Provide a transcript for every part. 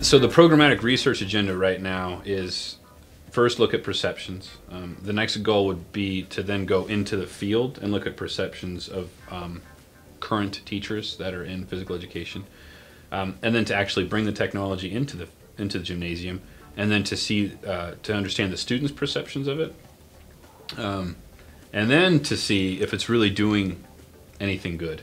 So the programmatic research agenda right now is first look at perceptions. The next goal would be to then go into the field and look at perceptions of current teachers that are in physical education, and then to actually bring the technology into the gymnasium, and then to see to understand the students' perceptions of it, and then to see if it's really doing anything good.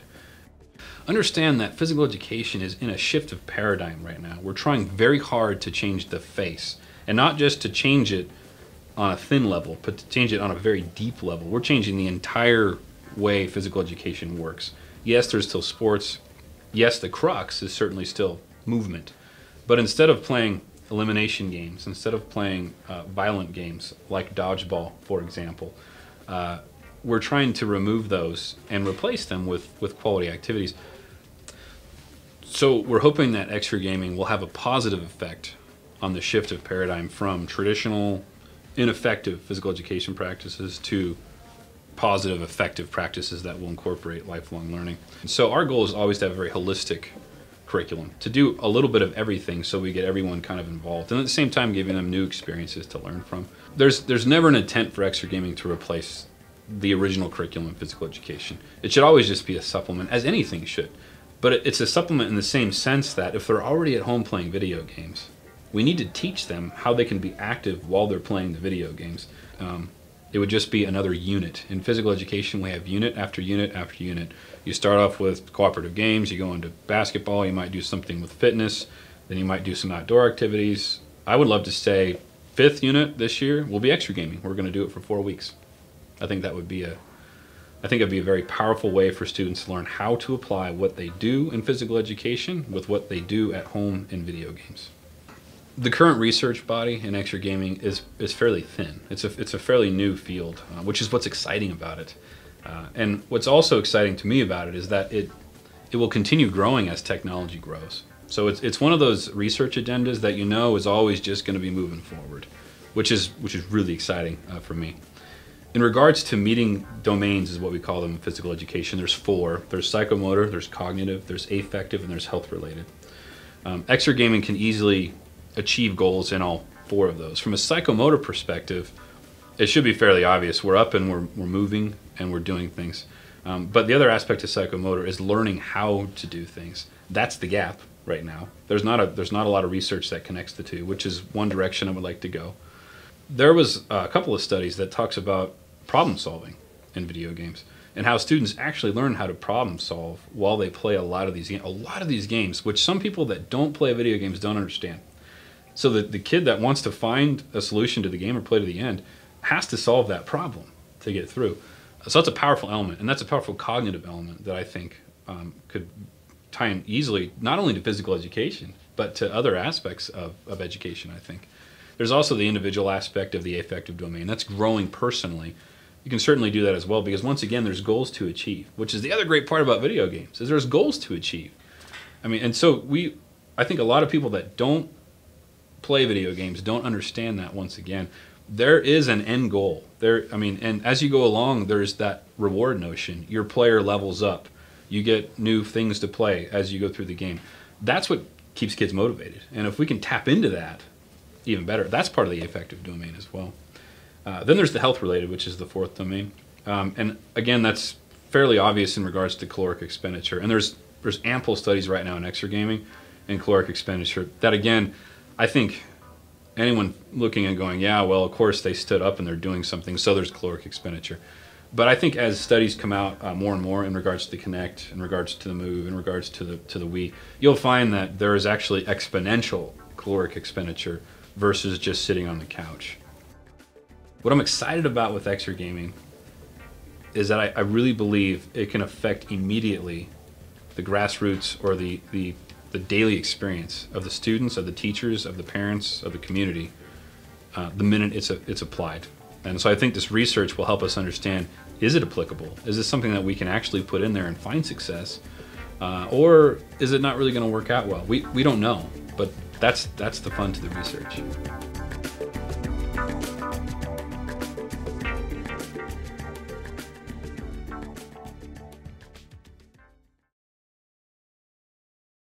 Understand that physical education is in a shift of paradigm right now. We're trying very hard to change the face, and not just to change it on a thin level, but to change it on a very deep level. We're changing the entire way physical education works. Yes, there's still sports. Yes, the crux is certainly still movement. But instead of playing elimination games, instead of playing violent games like dodgeball, for example, we're trying to remove those and replace them with quality activities. So we're hoping that Exergaming will have a positive effect on the shift of paradigm from traditional, ineffective physical education practices to positive, effective practices that will incorporate lifelong learning. So our goal is always to have a very holistic curriculum, to do a little bit of everything so we get everyone kind of involved, and at the same time giving them new experiences to learn from. There's never an intent for Exergaming to replace the original curriculum in physical education. It should always just be a supplement, as anything should. But it's a supplement in the same sense that if they're already at home playing video games, we need to teach them how they can be active while they're playing the video games. It would just be another unit. In physical education, we have unit after unit after unit. You start off with cooperative games, you go into basketball, you might do something with fitness, then you might do some outdoor activities. I would love to say 5th unit this year will be Exergaming. We're going to do it for 4 weeks. I think it'd be a very powerful way for students to learn how to apply what they do in physical education with what they do at home in video games. The current research body in Exergaming is fairly thin. It's a fairly new field, which is what's exciting about it. And what's also exciting to me about it is that it will continue growing as technology grows. So it's one of those research agendas that you know is always just going to be moving forward, which is really exciting for me. In regards to meeting domains, is what we call them in physical education, there's 4. There's psychomotor, there's cognitive, there's affective, and there's health related. Exergaming can easily achieve goals in all 4 of those. From a psychomotor perspective, it should be fairly obvious. We're up and we're moving and we're doing things. But the other aspect of psychomotor is learning how to do things. That's the gap right now. There's not a lot of research that connects the two, which is one direction I would like to go. There was a couple of studies that talks about problem solving in video games and how students actually learn how to problem solve while they play a lot of these games, which some people that don't play video games don't understand. So the kid that wants to find a solution to the game or play to the end has to solve that problem to get through. So that's a powerful element, and that's a powerful cognitive element that I think could tie in easily not only to physical education, but to other aspects of education, I think. There's also the individual aspect of the affective domain. That's growing personally. You can certainly do that as well because once again, there's goals to achieve, which is the other great part about video games, is there's goals to achieve. I mean, and so I think a lot of people that don't play video games don't understand that once again. There is an end goal. And as you go along, there's that reward notion. Your player levels up. You get new things to play as you go through the game. That's what keeps kids motivated. And if we can tap into that, even better. That's part of the affective domain as well. Then there's the health related, which is the 4th domain. And again, that's fairly obvious in regards to caloric expenditure. And there's ample studies right now in Exergaming and caloric expenditure that, again, I think anyone looking and going, yeah, well, of course they stood up and they're doing something, so there's caloric expenditure. But I think as studies come out more and more in regards to the Kinect, in regards to the Move, in regards to the Wii, you'll find that there is actually exponential caloric expenditure versus just sitting on the couch. What I'm excited about with Exergaming is that I really believe it can affect immediately the grassroots or the daily experience of the students, of the teachers, of the parents, of the community, the minute it's applied. And so I think this research will help us understand, is it applicable? Is this something that we can actually put in there and find success? Or is it not really going to work out well? We don't know, but that's the fun to the research.